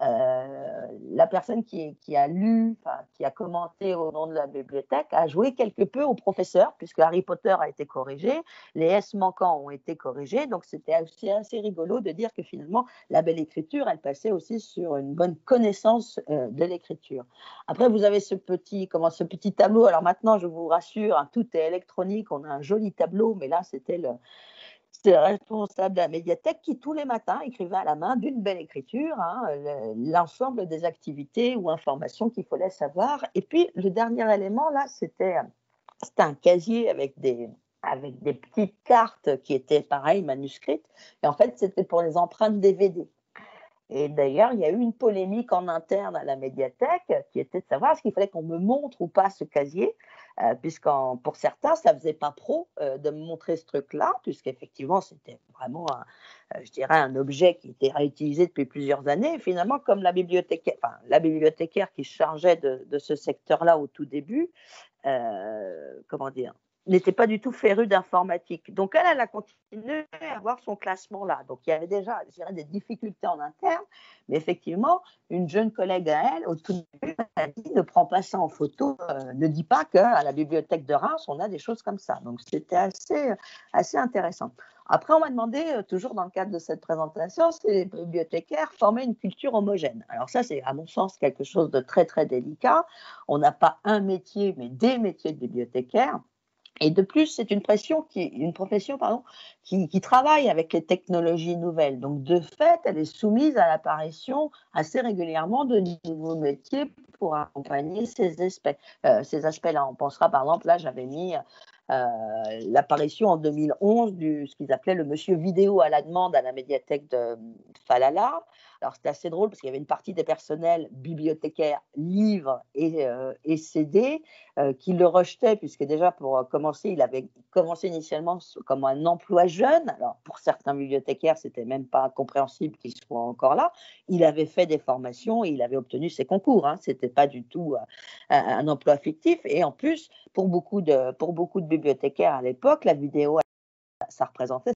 la personne qui a lu, qui a commenté au nom de la bibliothèque, a joué quelque peu au professeur, puisque Harry Potter a été corrigé, les S manquants ont été corrigés, donc c'était aussi assez rigolo de dire que finalement, la belle écriture, elle passait aussi sur une bonne connaissance de l'écriture. Après, vous avez ce petit tableau, alors maintenant, je vous rassure, hein, tout est électronique, on a un joli tableau, mais là, c'était le responsable de la médiathèque qui, tous les matins, écrivait à la main d'une belle écriture hein, l'ensemble des activités ou informations qu'il fallait savoir. Et puis, le dernier élément, là, c'était un casier avec des petites cartes qui étaient, pareil, manuscrites. Et en fait, c'était pour les empreintes DVD. Et d'ailleurs, il y a eu une polémique en interne à la médiathèque qui était de savoir est-ce qu'il fallait qu'on me montre ou pas ce casier, pour certains, ça ne faisait pas pro de me montrer ce truc-là, puisqu'effectivement, c'était vraiment, je dirais, un objet qui était réutilisé depuis plusieurs années. Et finalement, comme la bibliothécaire qui se chargeait de ce secteur-là au tout début, comment dire, n'était pas du tout férue d'informatique. Donc, elle a continué à avoir son classement là. Donc, il y avait déjà, je dirais, des difficultés en interne. Mais effectivement, une jeune collègue à elle, au tout début, a dit ne prends pas ça en photo, ne dis pas qu'à la bibliothèque de Reims, on a des choses comme ça. Donc, c'était assez intéressant. Après, on m'a demandé, toujours dans le cadre de cette présentation, si les bibliothécaires formaient une culture homogène. Alors ça, c'est à mon sens quelque chose de très, très délicat. On n'a pas un métier, mais des métiers de bibliothécaire. Et de plus, c'est une profession qui travaille avec les technologies nouvelles. Donc, de fait, elle est soumise à l'apparition assez régulièrement de nouveaux métiers pour accompagner ces aspects-là. On pensera, par exemple, là, j'avais mis l'apparition en 2011 de ce qu'ils appelaient le monsieur vidéo à la demande à la médiathèque de Falala. Alors, c'était assez drôle parce qu'il y avait une partie des personnels bibliothécaires, livres et CD qui le rejetaient, puisque déjà, pour commencer, il avait commencé initialement comme un emploi jeune. Alors, pour certains bibliothécaires, c'était même pas compréhensible qu'il soit encore là. Il avait fait des formations et il avait obtenu ses concours. Hein. Ce n'était pas du tout un emploi fictif. Et en plus, pour beaucoup de bibliothécaires à l'époque, la vidéo, ça représentait.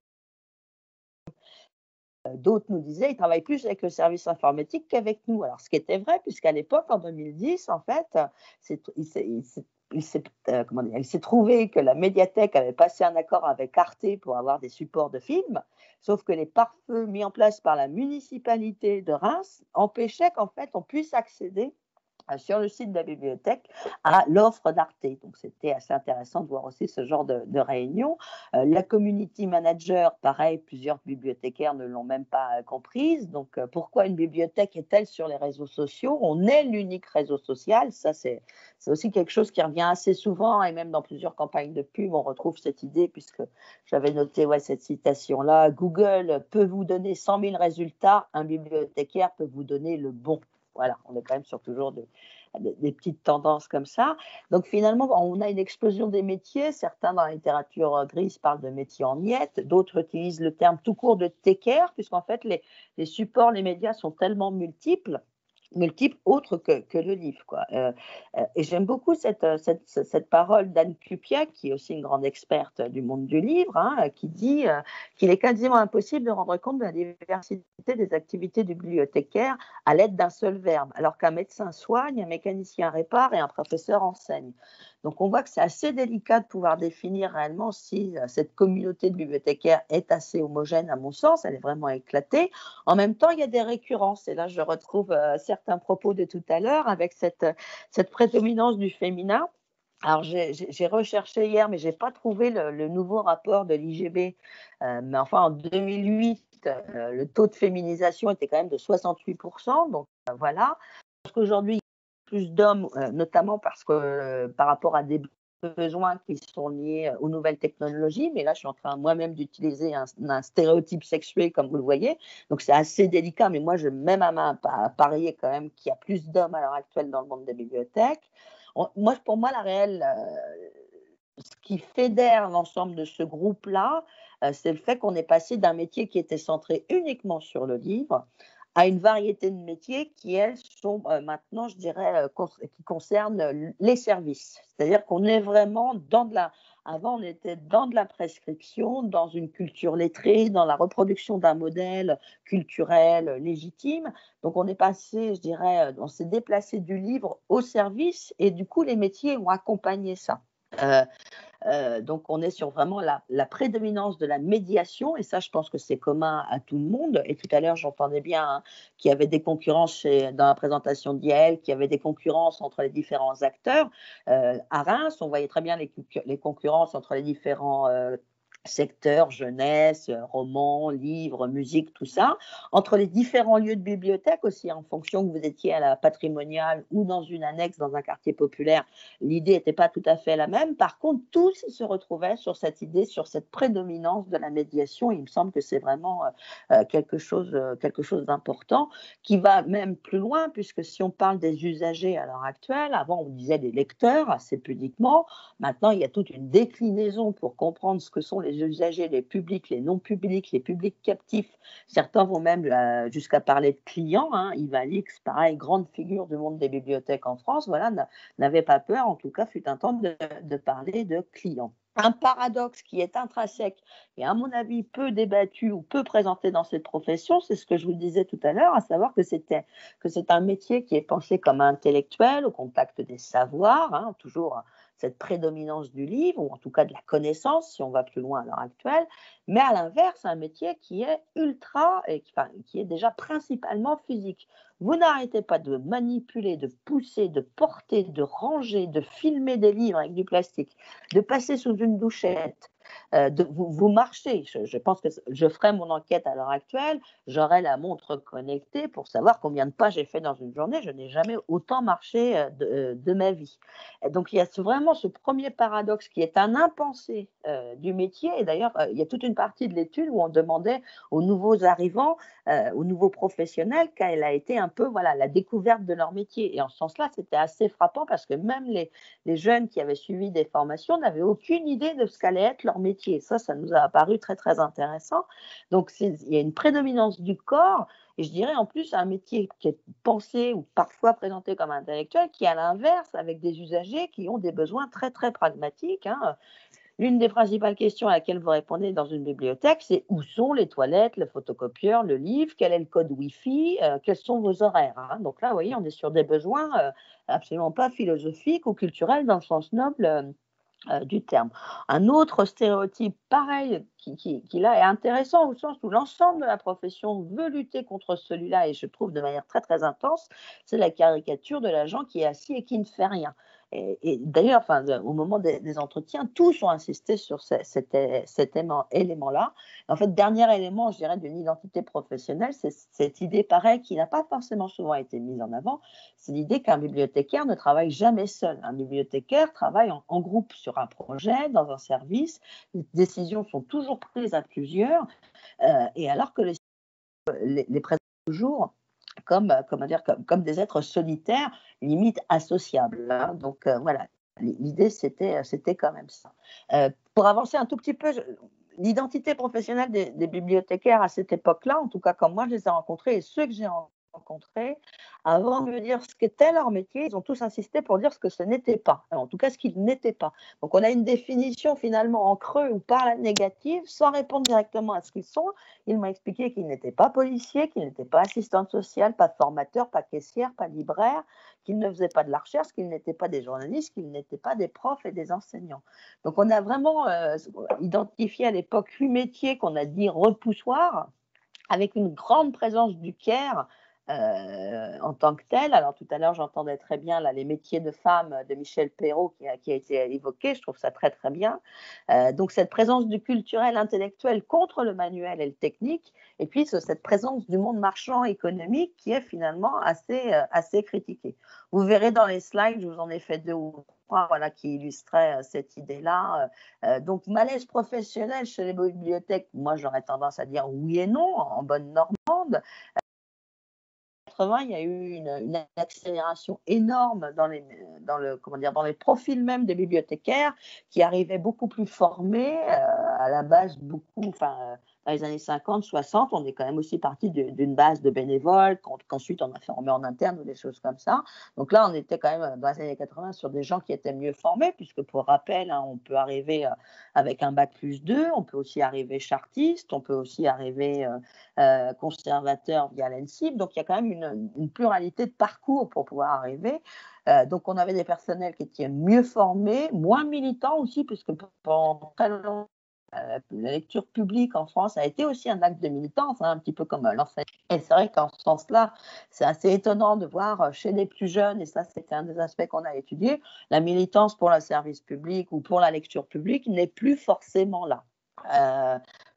D'autres nous disaient qu'ils travaillent plus avec le service informatique qu'avec nous. Alors, ce qui était vrai, puisqu'à l'époque, en 2010, en fait, il s'est trouvé que la médiathèque avait passé un accord avec Arte pour avoir des supports de films, sauf que les pare-feux mis en place par la municipalité de Reims empêchaient qu'en fait on puisse accéder sur le site de la bibliothèque à l'offre d'Arte. Donc, c'était assez intéressant de voir aussi ce genre de réunion. La community manager, pareil, plusieurs bibliothécaires ne l'ont même pas comprise. Donc, pourquoi une bibliothèque est-elle sur les réseaux sociaux? On est l'unique réseau social. Ça, c'est aussi quelque chose qui revient assez souvent et même dans plusieurs campagnes de pub, on retrouve cette idée puisque j'avais noté cette citation-là. Google peut vous donner 100 000 résultats, un bibliothécaire peut vous donner le bon. Voilà, on est quand même sur toujours des petites tendances comme ça. Donc finalement, on a une explosion des métiers. Certains dans la littérature grise parlent de métiers en miettes, d'autres utilisent le terme tout court de tecker, puisqu'en fait les supports, les médias sont tellement multiples autres que le livre, quoi. Et j'aime beaucoup cette parole d'Anne Cupiac, qui est aussi une grande experte du monde du livre, hein, qui dit qu'il est quasiment impossible de rendre compte de la diversité des activités du bibliothécaire à l'aide d'un seul verbe, alors qu'un médecin soigne, un mécanicien répare et un professeur enseigne. Donc on voit que c'est assez délicat de pouvoir définir réellement si cette communauté de bibliothécaires est assez homogène, à mon sens, elle est vraiment éclatée. En même temps, il y a des récurrences, et là je retrouve certains propos de tout à l'heure avec cette prédominance du féminin. Alors j'ai recherché hier, mais je n'ai pas trouvé le nouveau rapport de l'IGB, mais enfin en 2008, le taux de féminisation était quand même de 68%, donc voilà. Parce qu'aujourd'hui, plus d'hommes, notamment parce que par rapport à des besoins qui sont liés aux nouvelles technologies, mais là je suis en train moi-même d'utiliser un stéréotype sexué comme vous le voyez, donc c'est assez délicat, mais moi je mets ma main à parier quand même qu'il y a plus d'hommes à l'heure actuelle dans le monde des bibliothèques. Pour moi, ce qui fédère l'ensemble de ce groupe-là, c'est le fait qu'on est passé d'un métier qui était centré uniquement sur le livre à une variété de métiers qui, elles, sont maintenant, je dirais, qui concernent les services. C'est-à-dire qu'on est vraiment dans de la... Avant, on était dans de la prescription, dans une culture lettrée, dans la reproduction d'un modèle culturel légitime. Donc, on est passé, je dirais, on s'est déplacé du livre au service et du coup, les métiers ont accompagné ça. Donc, on est sur vraiment la prédominance de la médiation, et ça, je pense que c'est commun à tout le monde. Et tout à l'heure, j'entendais bien qu'il y avait des concurrences dans la présentation d'Yael, qu'il y avait des concurrences entre les différents acteurs. À Reims, on voyait très bien les concurrences entre les différents secteurs, jeunesse, romans, livres, musique, tout ça, entre les différents lieux de bibliothèque aussi, en fonction que vous étiez à la patrimoniale ou dans une annexe dans un quartier populaire, l'idée n'était pas tout à fait la même. Par contre, tous se retrouvaient sur cette idée, sur cette prédominance de la médiation. Il me semble que c'est vraiment quelque chose d'important qui va même plus loin, puisque si on parle des usagers à l'heure actuelle, avant on disait des lecteurs assez pudiquement, maintenant il y a toute une déclinaison pour comprendre ce que sont les usagers, les publics, les non-publics, les publics captifs. Certains vont même jusqu'à parler de clients. Yves Alix, pareil, grande figure du monde des bibliothèques en France, voilà, n'avait pas peur, en tout cas, fut un temps de parler de clients. Un paradoxe qui est intrinsèque et à mon avis peu débattu ou peu présenté dans cette profession, c'est ce que je vous disais tout à l'heure, à savoir que c'est un métier qui est pensé comme intellectuel, au contact des savoirs, toujours cette prédominance du livre, ou en tout cas de la connaissance, si on va plus loin à l'heure actuelle, mais à l'inverse, un métier qui est qui est déjà principalement physique. Vous n'arrêtez pas de manipuler, de pousser, de porter, de ranger, de filmer des livres avec du plastique, de passer sous une douchette, vous marchez. Je pense que je ferai mon enquête à l'heure actuelle, j'aurai la montre connectée pour savoir combien de pas j'ai fait dans une journée. Je n'ai jamais autant marché de ma vie. Et donc il y a vraiment ce premier paradoxe qui est un impensé du métier. Et d'ailleurs, il y a toute une partie de l'étude où on demandait aux nouveaux arrivants, aux nouveaux professionnels, quelle a été un peu la découverte de leur métier. Et en ce sens-là, c'était assez frappant parce que même les jeunes qui avaient suivi des formations n'avaient aucune idée de ce qu'allait être leur métier. Ça nous a apparu très, très intéressant. Donc, il y a une prédominance du corps, et je dirais en plus un métier qui est pensé ou parfois présenté comme intellectuel, qui à l'inverse, avec des usagers qui ont des besoins très, très pragmatiques. l'une des principales questions à laquelle vous répondez dans une bibliothèque, c'est où sont les toilettes, le photocopieur, le livre, quel est le code Wi-Fi, quels sont vos horaires, hein. Donc là, vous voyez, on est sur des besoins absolument pas philosophiques ou culturels dans le sens noble du terme. Un autre stéréotype pareil qui là est intéressant au sens où l'ensemble de la profession veut lutter contre celui-là et je trouve de manière très très intense, c'est la caricature de l'agent qui est assis et qui ne fait rien. Et d'ailleurs, enfin, au moment des entretiens, tous ont insisté sur cet élément-là. En fait, dernier élément, je dirais, d'une identité professionnelle, c'est cette idée pareille qui n'a pas forcément souvent été mise en avant, c'est l'idée qu'un bibliothécaire ne travaille jamais seul. Un bibliothécaire travaille en groupe sur un projet, dans un service. Les décisions sont toujours prises à plusieurs. Et alors que les présentent toujours comme des êtres solitaires, limite associables, hein. Donc voilà, l'idée c'était quand même ça. Pour avancer un tout petit peu, l'identité professionnelle des bibliothécaires à cette époque-là, en tout cas comme moi je les ai rencontrés et ceux que j'ai rencontrés, avant de me dire ce qu'était leur métier, ils ont tous insisté pour dire ce que ce n'était pas, en tout cas ce qu'ils n'étaient pas. Donc on a une définition finalement en creux ou par la négative, sans répondre directement à ce qu'ils sont. Ils m'ont expliqué qu'ils n'étaient pas policiers, qu'ils n'étaient pas assistantes sociales, pas formateurs, pas caissières, pas libraires, qu'ils ne faisaient pas de la recherche, qu'ils n'étaient pas des journalistes, qu'ils n'étaient pas des profs et des enseignants. Donc on a vraiment identifié à l'époque 8 métiers qu'on a dit repoussoirs, avec une grande présence du CAIR en tant que tel. Alors tout à l'heure, j'entendais très bien là, les métiers de femmes de Michel Perrault qui a été évoqué, je trouve ça très très bien. Donc cette présence du culturel intellectuel contre le manuel et le technique, et puis cette présence du monde marchand économique qui est finalement assez critiquée. Vous verrez dans les slides, je vous en ai fait 2 ou 3 voilà, qui illustraient cette idée-là. Donc malaise professionnel chez les bibliothèques, moi j'aurais tendance à dire oui et non, en bonne normande. Il y a eu une accélération énorme dans les profils même des bibliothécaires qui arrivaient beaucoup plus formés, à la base dans les années 50, 60, on est quand même aussi parti d'une base de bénévoles qu'ensuite on a formé en interne ou des choses comme ça. Donc là, on était quand même dans les années 80 sur des gens qui étaient mieux formés, puisque pour rappel, hein, on peut arriver avec un bac+2, on peut aussi arriver chartiste, on peut aussi arriver conservateur via l'ENSIB. Donc il y a quand même une pluralité de parcours pour pouvoir arriver. Donc on avait des personnels qui étaient mieux formés, moins militants aussi, puisque pendant très longtemps, la lecture publique en France a été aussi un acte de militance, hein, un petit peu comme l'enseignement. Et c'est vrai qu'en ce sens-là, c'est assez étonnant de voir chez les plus jeunes, et ça c'était un des aspects qu'on a étudié, la militance pour le service public ou pour la lecture publique n'est plus forcément là.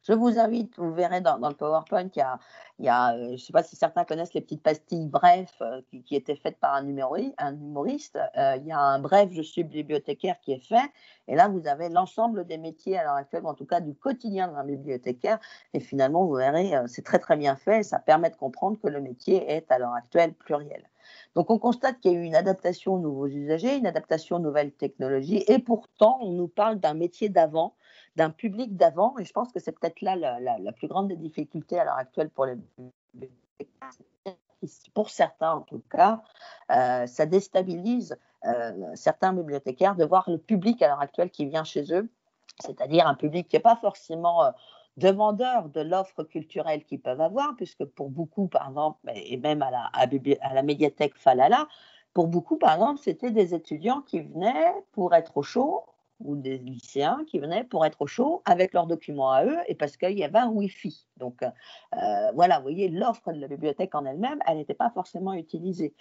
Je vous invite, vous verrez dans le PowerPoint, il y a je ne sais pas si certains connaissent les petites pastilles bref qui étaient faites par un humoriste. Il y a un bref, je suis bibliothécaire qui est fait. Et là, vous avez l'ensemble des métiers à l'heure actuelle, ou en tout cas du quotidien d'un bibliothécaire. Et finalement, vous verrez, c'est très très bien fait. Et ça permet de comprendre que le métier est à l'heure actuelle pluriel. Donc on constate qu'il y a eu une adaptation aux nouveaux usagers, une adaptation aux nouvelles technologies. Et pourtant, on nous parle d'un métier d'avant, d'un public d'avant, et je pense que c'est peut-être là la plus grande des difficultés à l'heure actuelle pour les bibliothécaires. Pour certains en tout cas, ça déstabilise certains bibliothécaires de voir le public à l'heure actuelle qui vient chez eux, c'est-à-dire un public qui n'est pas forcément demandeur de l'offre culturelle qu'ils peuvent avoir, puisque pour beaucoup, par exemple, et même à la médiathèque Falala, pour beaucoup, par exemple, c'était des étudiants qui venaient pour être au chaud, ou des lycéens qui venaient pour être au chaud avec leurs documents à eux et parce qu'il y avait un Wi-Fi. Donc voilà, vous voyez, l'offre de la bibliothèque en elle-même, elle n'était pas forcément utilisée.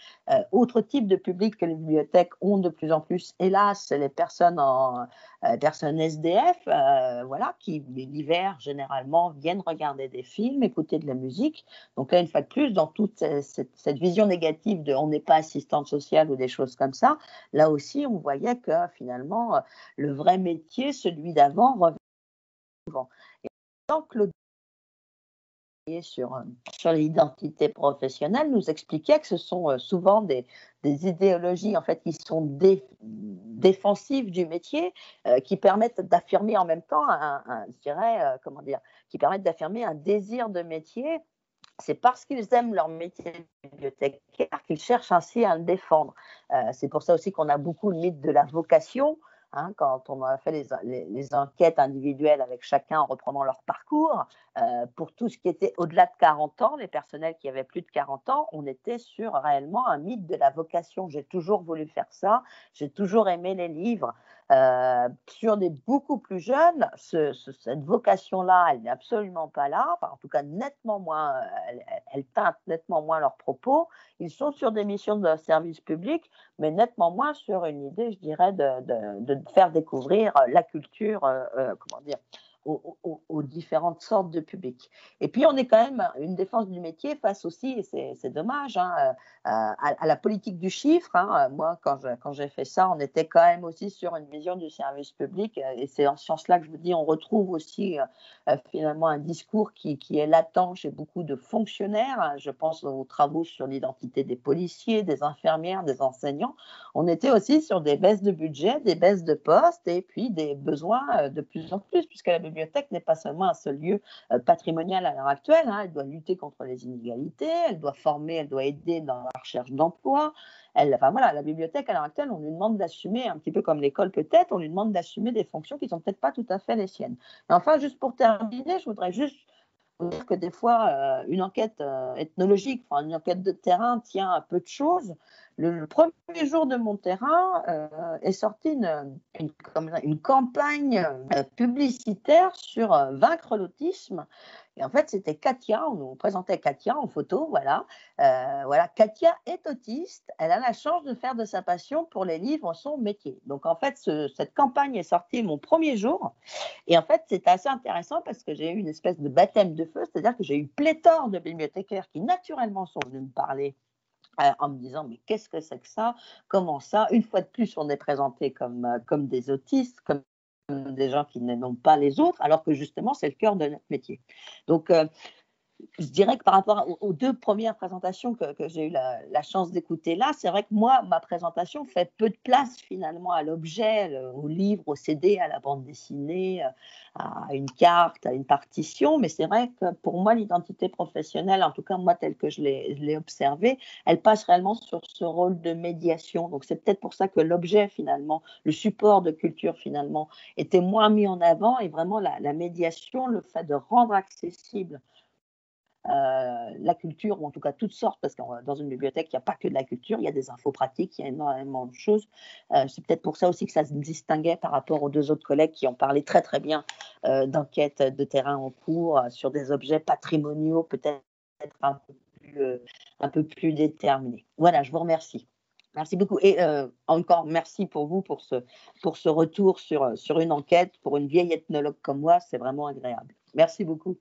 Autre type de public que les bibliothèques ont de plus en plus, hélas, c'est les personnes SDF, voilà, qui l'hiver généralement viennent regarder des films, écouter de la musique. Donc là, une fois de plus, dans toute cette vision négative de on n'est pas assistante sociale ou des choses comme ça, là aussi, on voyait que finalement, le vrai métier, celui d'avant, revient souvent. Et tant que le sur l'identité professionnelle nous expliquait que ce sont souvent des idéologies en fait qui sont défensives du métier, qui permettent d'affirmer en même temps je dirais comment dire, qui permettent d'affirmer un désir de métier. C'est parce qu'ils aiment leur métier de bibliothécaire qu'ils cherchent ainsi à le défendre. C'est pour ça aussi qu'on a beaucoup le mythe de la vocation. quand on a fait les enquêtes individuelles avec chacun en reprenant leur parcours, pour tout ce qui était au-delà de 40 ans, les personnels qui avaient plus de 40 ans, on était sur réellement un mythe de la vocation. J'ai toujours voulu faire ça, j'ai toujours aimé les livres. Sur des beaucoup plus jeunes, cette vocation-là, elle n'est absolument pas là, enfin, en tout cas nettement moins, elle teinte nettement moins leurs propos. Ils sont sur des missions de service public, mais nettement moins sur une idée, je dirais, de faire découvrir la culture, comment dire, aux différentes sortes de publics. Et puis, on est quand même une défense du métier face aussi, et c'est dommage, à la politique du chiffre. Moi, quand j'ai fait ça, on était quand même aussi sur une vision du service public, et c'est en ce sens-là que je vous dis, on retrouve aussi finalement un discours qui est latent chez beaucoup de fonctionnaires. Je pense aux travaux sur l'identité des policiers, des infirmières, des enseignants. On était aussi sur des baisses de budget, des baisses de postes et puis des besoins de plus en plus, puisque la bibliothèque n'est pas seulement un seul lieu patrimonial à l'heure actuelle. Elle doit lutter contre les inégalités, elle doit former, elle doit aider dans la recherche d'emploi. Enfin voilà, la bibliothèque à l'heure actuelle, on lui demande d'assumer, un petit peu comme l'école peut-être, on lui demande d'assumer des fonctions qui ne sont peut-être pas tout à fait les siennes. Et enfin, juste pour terminer, je voudrais juste vous dire que des fois, une enquête ethnologique, enfin une enquête de terrain tient à peu de choses. Le premier jour de mon terrain est sortie une campagne publicitaire sur vaincre l'autisme. Et en fait, c'était Katia, on nous présentait Katia en photo, voilà. Voilà, Katia est autiste, elle a la chance de faire de sa passion pour les livres son métier. Donc en fait, cette campagne est sortie mon premier jour. Et en fait, c'est assez intéressant parce que j'ai eu une espèce de baptême de feu, c'est-à-dire que j'ai eu pléthore de bibliothécaires qui naturellement sont venus me parler en me disant mais qu'est-ce que c'est que ça? Comment ça? Une fois de plus, on est présenté comme des autistes, comme des gens qui n'aiment pas les autres, alors que justement, c'est le cœur de notre métier. Donc, je dirais que par rapport aux deux premières présentations que j'ai eu la chance d'écouter là, c'est vrai que moi, ma présentation fait peu de place finalement à l'objet, au livre, au CD, à la bande dessinée, à une carte, à une partition. Mais c'est vrai que pour moi, l'identité professionnelle, en tout cas moi telle que je l'ai observée, elle passe réellement sur ce rôle de médiation. Donc c'est peut-être pour ça que l'objet finalement, le support de culture finalement, était moins mis en avant, et vraiment la médiation, le fait de rendre accessible la culture, ou en tout cas toutes sortes, parce que dans une bibliothèque, il n'y a pas que de la culture, il y a des infos pratiques, il y a énormément de choses. C'est peut-être pour ça aussi que ça se distinguait par rapport aux deux autres collègues qui ont parlé très très bien d'enquêtes de terrain en cours sur des objets patrimoniaux peut-être un peu plus déterminés. Voilà, je vous remercie. Merci beaucoup. Et encore merci pour vous pour ce retour sur une enquête. Pour une vieille ethnologue comme moi, c'est vraiment agréable. Merci beaucoup.